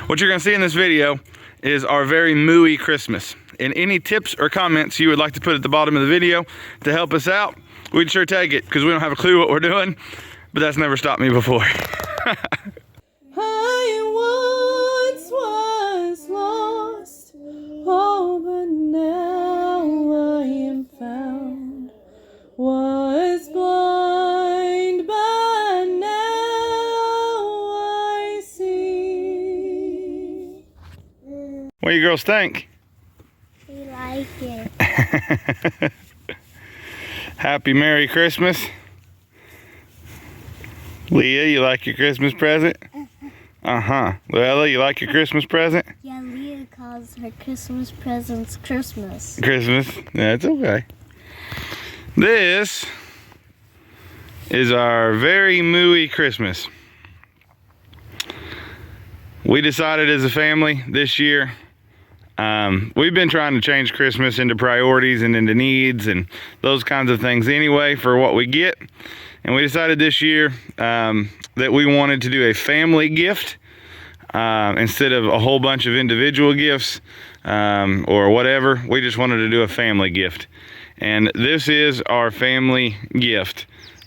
What you're gonna see in this video is our very Mooooooeyy Christmas. And any tips or comments you would like to put at the bottom of the video to help us out, we'd sure take it, because we don't have a clue what we're doing, but that's never stopped me before. I once was lost, oh, but now I am found. Was blind, but now I see. What do you girls think? We like it. Happy Merry Christmas. Leah, you like your Christmas present? Uh-huh. Luella, you like your Christmas present? Yeah, Leah calls her Christmas presents Christmas. Christmas? That's okay. This is our very Mooooooeyy Christmas. We decided as a family this year, we've been trying to change Christmas into priorities and into needs and those kinds of things anyway for what we get. And we decided this year that we wanted to do a family gift instead of a whole bunch of individual gifts or whatever. We just wanted to do a family gift. And this is our family gift.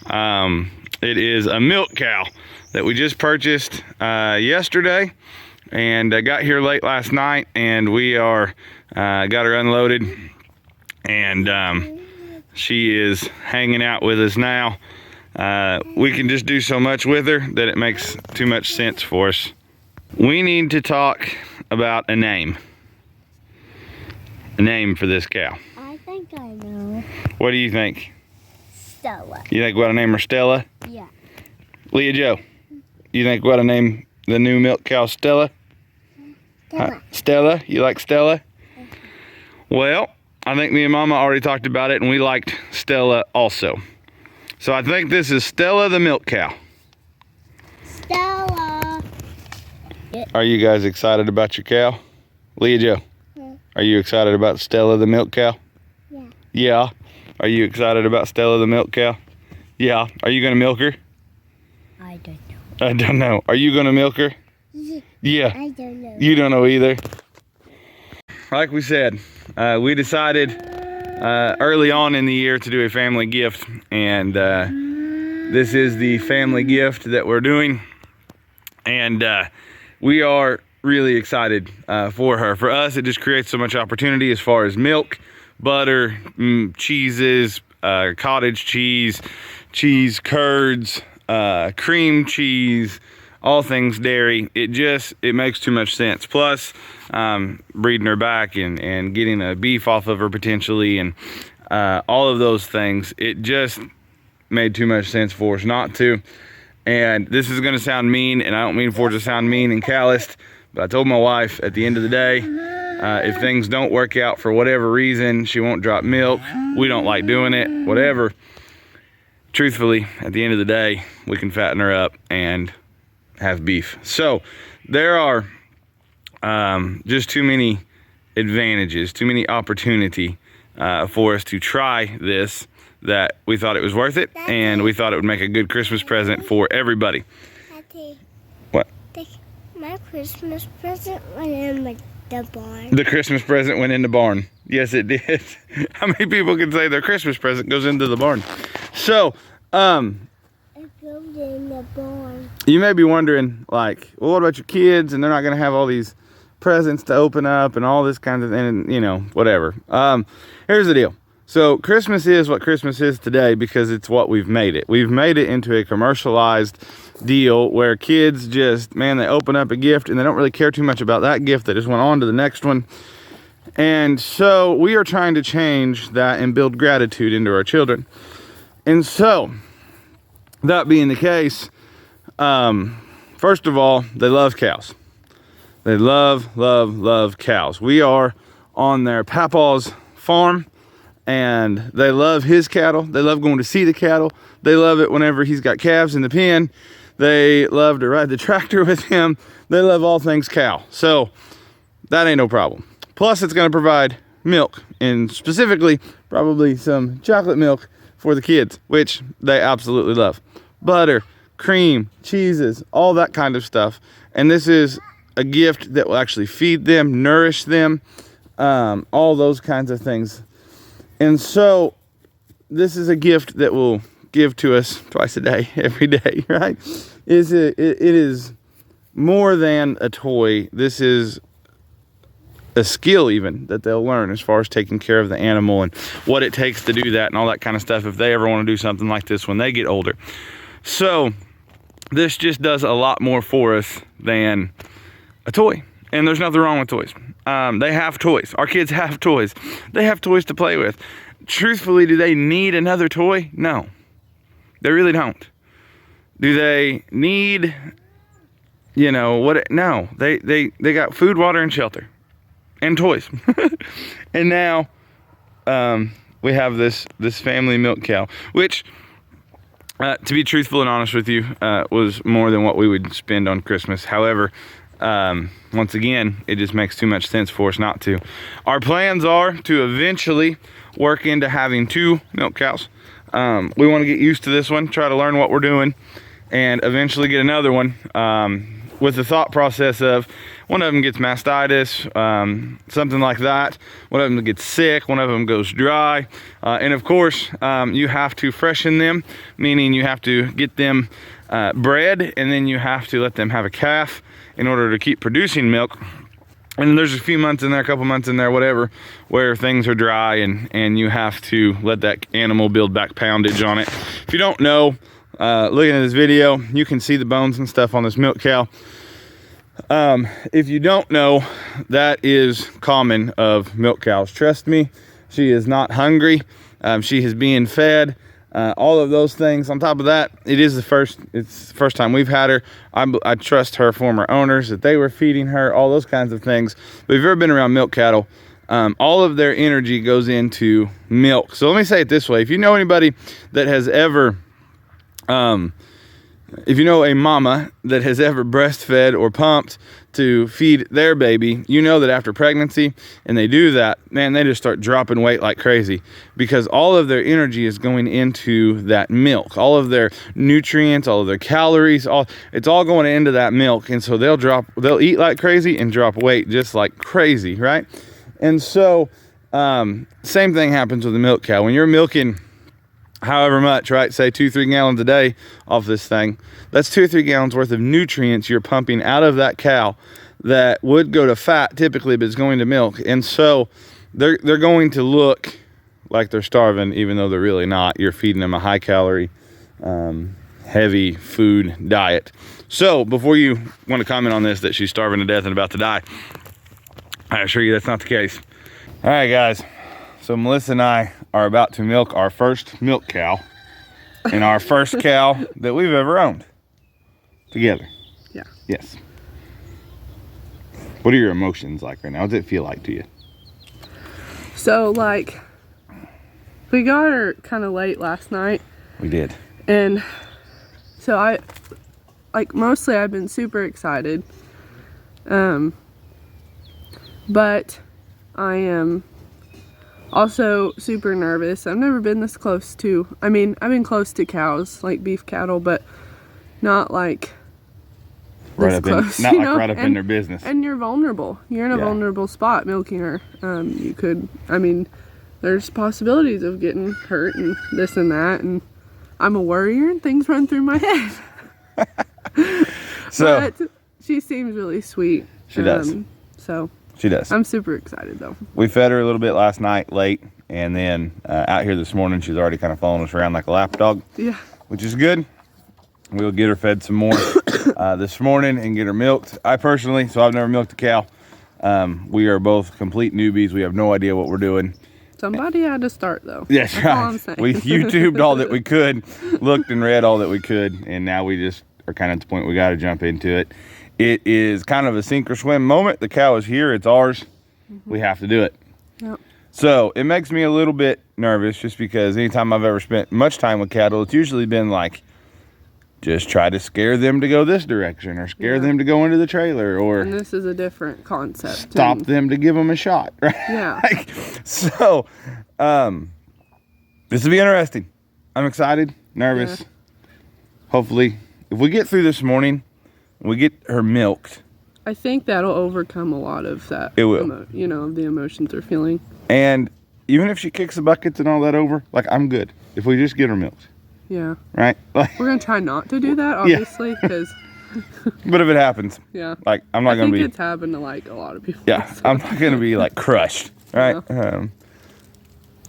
It is a milk cow that we just purchased yesterday and got here late last night, and we are got her unloaded, and she is hanging out with us now. We can just do so much with her that it makes too much sense for us. We need to talk about a name. A name for this cow. I think I know. What do you think? Stella. You think we ought to name her Stella? Yeah. Leah Joe, you think we ought to name the new milk cow Stella? Stella. Stella? You like Stella? Well, I think me and Mama already talked about it, and we liked Stella also. So I think this is Stella the milk cow. Stella. Are you guys excited about your cow? Leah Joe, are you excited about Stella the milk cow? Yeah. Yeah. Are you excited about Stella the milk cow? Yeah. Are you gonna milk her? I don't know. I don't know. Are you gonna milk her? Yeah. I don't know. You don't know either. Like we said, we decided early on in the year to do a family gift, and this is the family gift that we're doing, and we are really excited for her. For us, it just creates so much opportunity as far as milk, butter, cheeses, cottage cheese, cheese curds, cream cheese, all things dairy. It makes too much sense. Plus, breeding her back and getting a beef off of her potentially, and all of those things, it just made too much sense for us not to. And this is gonna sound mean, and I don't mean for it to sound mean and calloused, but I told my wife at the end of the day, if things don't work out for whatever reason, she won't drop milk, we don't like doing it, whatever, truthfully, at the end of the day, we can fatten her up and have beef. So there are just too many advantages, too many opportunity for us to try this, that we thought it was worth it, and we thought it would make a good Christmas present for everybody. Daddy, What? my Christmas present went in the barn. The Christmas present went in the barn. Yes, it did. How many people can say their Christmas present goes into the barn? So, It goes in the barn. you may be wondering, like, well, what about your kids? And they're not going to have all these presents to open up and all this kind of thing, and, you know, whatever. Here's the deal. So Christmas is what Christmas is today because it's what we've made it. We've made it into a commercialized deal where kids just, man, they open up a gift and they don't really care too much about that gift. They just went on to the next one. And so we are trying to change that and build gratitude into our children. And so, that being the case, first of all, they love cows. They love, love, love cows. We are on their papaw's farm, and they love his cattle. They love going to see the cattle. They love it whenever he's got calves in the pen. They love to ride the tractor with him. They love all things cow. So that ain't no problem. Plus, it's going to provide milk, and specifically probably some chocolate milk for the kids, which they absolutely love. Butter, cream, cheeses, all that kind of stuff. And this is a gift that will actually feed them, nourish them, all those kinds of things. And so this is a gift that will give to us twice a day, every day, right? It is more than a toy. This is a skill even that they'll learn as far as taking care of the animal and what it takes to do that and all that kind of stuff if they ever want to do something like this when they get older. So this just does a lot more for us than a toy. And there's nothing wrong with toys. They have toys. Our kids have toys. They have toys to play with. Truthfully, do they need another toy? No, they really don't. Do they need, you know, what? No, they got food, water, and shelter. And toys. And now we have this family milk cow, which to be truthful and honest with you was more than what we would spend on Christmas. However, once again, it just makes too much sense for us not to. Our plans are to eventually work into having 2 milk cows. We want to get used to this one, try to learn what we're doing, and eventually get another one, with the thought process of one of them gets mastitis, something like that. One of them gets sick, one of them goes dry. And of course, you have to freshen them, meaning you have to get them bred, and then you have to let them have a calf in order to keep producing milk. And there's a few months in there, a couple months in there, whatever, where things are dry and you have to let that animal build back poundage on it. If you don't know, looking at this video, you can see the bones and stuff on this milk cow. If you don't know, that is common of milk cows. Trust me, she is not hungry. She is being fed. All of those things. On top of that, it's the first time we've had her. I trust her former owners that they were feeding her, all those kinds of things. But if you've ever been around milk cattle, all of their energy goes into milk. So let me say it this way. If you know anybody that has ever, if you know a mama that has ever breastfed or pumped to feed their baby, you know that after pregnancy and they do that, man, they just start dropping weight like crazy because all of their energy is going into that milk. All of their nutrients, all of their calories, it's all going into that milk. And so they'll eat like crazy and drop weight just like crazy, right? And so same thing happens with the milk cow. When you're milking however much, right, say 2-3 gallons a day off this thing, that's 2 or 3 gallons worth of nutrients you're pumping out of that cow that would go to fat typically, but it's going to milk. And so they're going to look like they're starving, even though they're really not. You're feeding them a high calorie, heavy food diet. So before you want to comment on this that she's starving to death and about to die, I assure you that's not the case. All right, guys, so Melissa and I are about to milk our first milk cow and our first cow that we've ever owned together. Yeah. Yes. What are your emotions like right now? What does it feel like to you? So, like, we got her kind of late last night. We did. And so mostly I've been super excited. But I am also super nervous. I've never been this close to, I've been close to cows, like beef cattle, but not like right this up close, not like right up in their business. And you're vulnerable. You're in a vulnerable spot milking her. You could, there's possibilities of getting hurt and this and that, and I'm a worrier and things run through my head. So but she seems really sweet. She does. So she does. I'm super excited though. We fed her a little bit last night late, and then out here this morning she's already kind of following us around like a lap dog. Yeah. Which is good. We'll get her fed some more this morning and get her milked. I personally, so I've never milked a cow. We are both complete newbies. We have no idea what we're doing. Somebody had to start though. Yes, that's right. All I'm saying. We YouTubed all that we could, looked and read all that we could, and now we just are kind of at the point we got to jump into it. It is kind of a sink or swim moment. The cow is here. It's ours. Mm-hmm. We have to do it. Yep. So it makes me a little bit nervous just because anytime I've ever spent much time with cattle, it's usually been like, just try to scare them to go this direction or scare them to go into the trailer, or and this is a different concept. Stop them to give them a shot, right? Yeah. So this will be interesting. I'm excited, nervous. Yeah. Hopefully, if we get through this morning, we get her milked, I think that'll overcome a lot of that. It will. You know, the emotions they're feeling. And even if she kicks the buckets and all that over, like, I'm good. If we just get her milked. Yeah. Right? Like, we're going to try not to do that, obviously, because... but if it happens, yeah. Like, I'm not going to be... I think it's happened to, like, a lot of people. Yeah, so. I'm not going to be, like, crushed. Right? Yeah.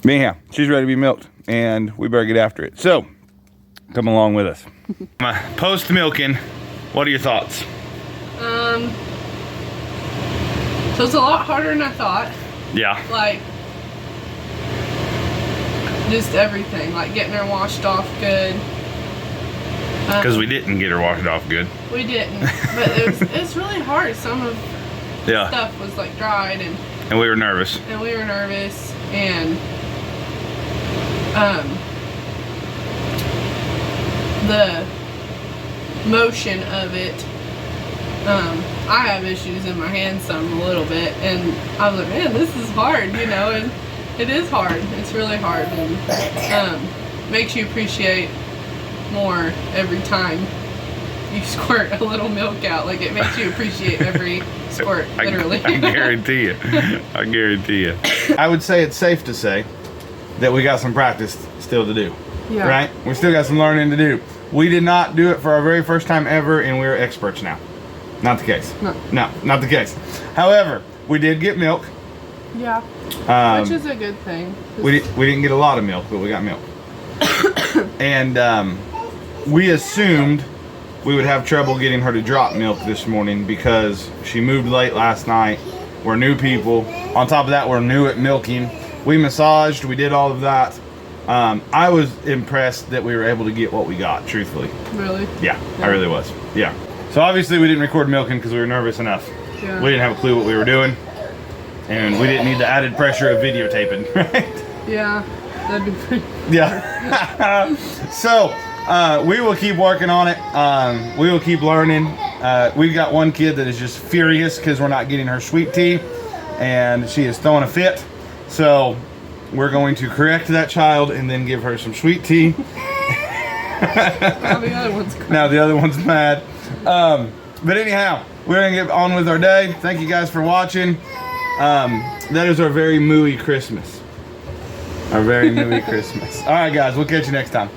But anyhow, she's ready to be milked, and we better get after it. So, come along with us. Post-milking, what are your thoughts? So it's a lot harder than I thought. Yeah. Like, just everything. Like, getting her washed off good. Because we didn't get her washed off good. We didn't. But it's really hard. Some of the stuff was, like, dried. And we were nervous. And the motion of it, I have issues in my hands a little bit, and I was like, man, this is hard, you know, and it is hard. It's really hard, and makes you appreciate more every time you squirt a little milk out. Like, it makes you appreciate every squirt, literally. I guarantee you. I guarantee you. I would say it's safe to say that we got some practice still to do. Yeah. Right? We still got some learning to do. We did not do it for our very first time ever, and we're experts now. Not the case. No, not the case. However, we did get milk. Yeah. Which is a good thing. We didn't get a lot of milk, but we got milk. And we assumed we would have trouble getting her to drop milk this morning because she moved late last night. We're new people. On top of that, we're new at milking. We massaged. We did all of that. I was impressed that we were able to get what we got, truthfully. Really? Yeah, I really was. Yeah. So obviously we didn't record milking because we were nervous enough. Yeah. We didn't have a clue what we were doing. And we didn't need the added pressure of videotaping, right? Yeah, that'd be pretty. Yeah. So, we will keep working on it. We will keep learning. We've got one kid that is just furious because we're not getting her sweet tea. And she is throwing a fit. So, we're going to correct that child and then give her some sweet tea. Now the other one's crazy. Now the other one's mad. But anyhow, we're going to get on with our day. Thank you guys for watching. That is our very Mooooooeyy Christmas. Our very Mooooooeyy Christmas. All right, guys. We'll catch you next time.